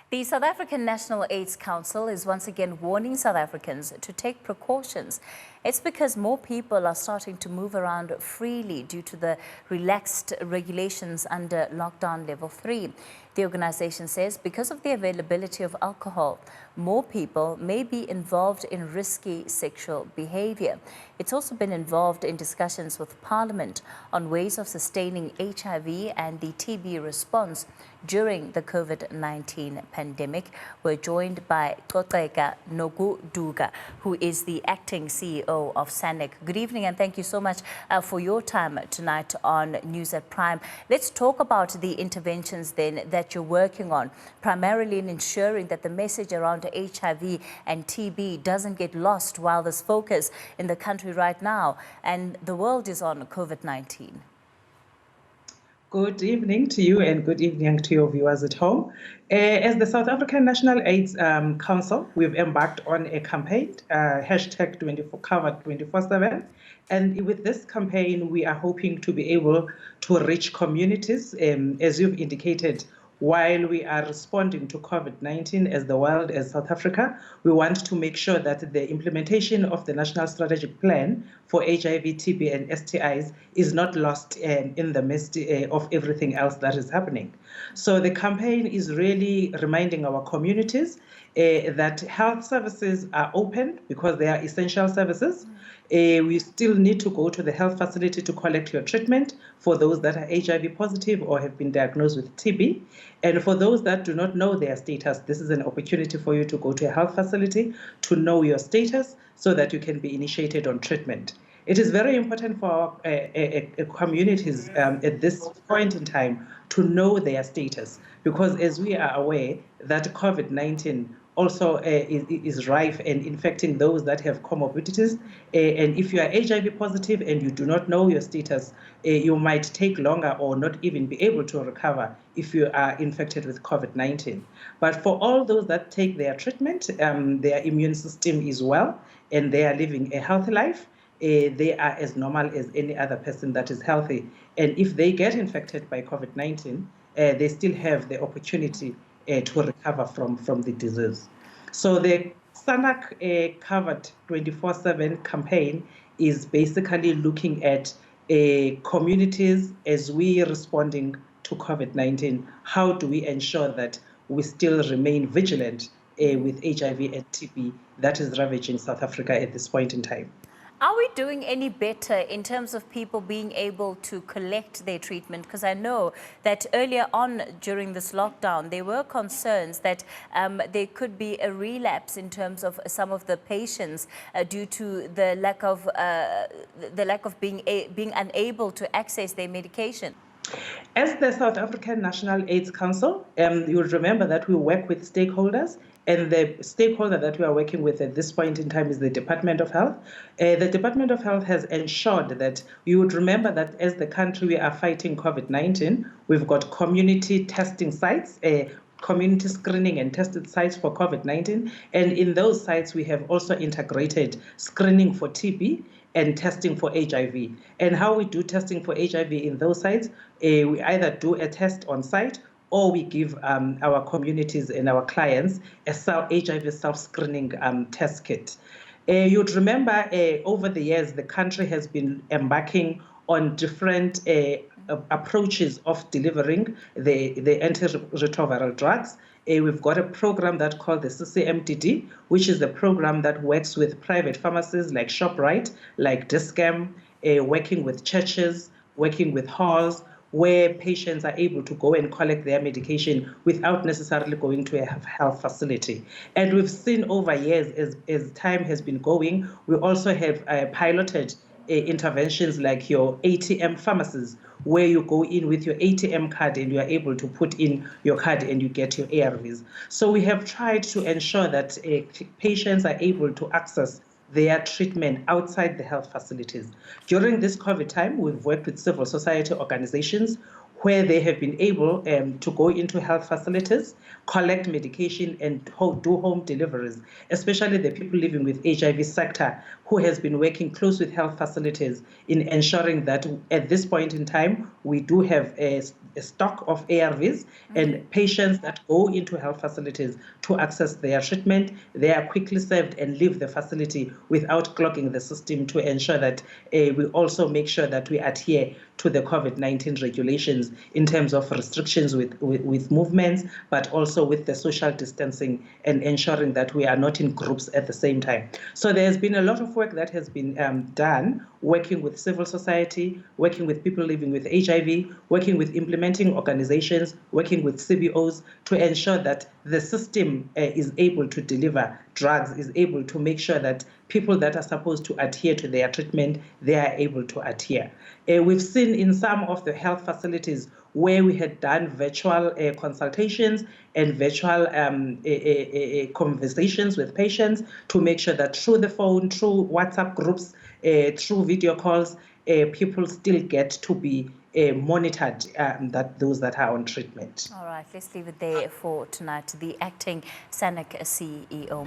The South African National AIDS Council is once again warning South Africans to take precautions. It's because more people are starting to move around freely due to the relaxed regulations under lockdown level 3. The organization says because of the availability of alcohol, more people may be involved in risky sexual behavior. It's also been involved in discussions with Parliament on ways of sustaining HIV and the TB response during the COVID-19 pandemic. We're joined by Coceka Nogoduka, who is the acting CEO of SANAC. Good evening and thank you so much for your time tonight on News at Prime. Let's talk about the interventions then that you're working on, primarily in ensuring that the message around HIV and TB doesn't get lost while there's focus in the country right now and the world is on COVID-19. Good evening to you and good evening to your viewers at home. As the South African National AIDS Council, we've embarked on a campaign, hashtag 24 covered 24/7. And with this campaign, we are hoping to be able to reach communities, as you've indicated. While we are responding to COVID-19 as the world, as South Africa, we want to make sure that the implementation of the National Strategic Plan for HIV, TB and STIs is not lost in the midst of everything else that is happening. So the campaign is really reminding our communities that health services are open because they are essential services. We still need to go to the health facility to collect your treatment for those that are HIV positive or have been diagnosed with TB. And for those that do not know their status, this is an opportunity for you to go to a health facility to know your status so that you can be initiated on treatment. It is very important for our communities at this point in time to know their status because as we are aware that COVID-19 also is rife and infecting those that have comorbidities. And if you are HIV positive and you do not know your status, you might take longer or not even be able to recover if you are infected with COVID-19. But for all those that take their treatment, their immune system is well and they are living a healthy life. They are as normal as any other person that is healthy. And if they get infected by COVID-19, they still have the opportunity to recover from the disease. So the SANAC covered 24/7 campaign is basically looking at communities as we are responding to COVID-19. How do we ensure that we still remain vigilant with HIV and TB that is ravaging South Africa at this point in time? Are we doing any better in terms of people being able to collect their treatment? Because I know that earlier on during this lockdown, there were concerns that there could be a relapse in terms of some of the patients due to the lack of being unable to access their medication. As the South African National AIDS Council, you'll remember that we work with stakeholders, and the stakeholder that we are working with at this point in time is the Department of Health. The Department of Health has ensured that you would remember that as the country we are fighting COVID-19, we've got community testing sites, community screening and tested sites for COVID-19. And in those sites, we have also integrated screening for TB and testing for HIV. And how we do testing for HIV in those sites, we either do a test on site or we give our communities and our clients a HIV self-screening test kit. You'd remember over the years, the country has been embarking on different approaches of delivering the antiretroviral drugs. We've got a program that's called the CCMDD, which is a program that works with private pharmacies like ShopRite, like Discam, working with churches, working with halls, where patients are able to go and collect their medication without necessarily going to a health facility. And we've seen over years, as time has been going, we also have piloted interventions like your ATM pharmacies, where you go in with your ATM card and you are able to put in your card and you get your ARVs. So we have tried to ensure that patients are able to access their treatment outside the health facilities. During this COVID time, we've worked with civil society organizations where they have been able to go into health facilities, collect medication and do home deliveries, especially the people living with HIV sector, who has been working close with health facilities in ensuring that at this point in time, we do have a stock of ARVs, and patients that go into health facilities to access their treatment, they are quickly served and leave the facility without clogging the system, to ensure that we also make sure that we adhere to the COVID-19 regulations in terms of restrictions with movements, but also with the social distancing and ensuring that we are not in groups at the same time. So there's been a lot of work that has been done, working with civil society, working with people living with HIV, working with implementing organizations, working with CBOs to ensure that the system is able to deliver drugs, is able to make sure that people that are supposed to adhere to their treatment, they are able to adhere. We've seen in some of the health facilities where we had done virtual consultations and virtual conversations with patients to make sure that through the phone, through WhatsApp groups, through video calls, people still get to be monitored, that those that are on treatment. All right, let's leave it there for tonight. The acting SANAC CEO.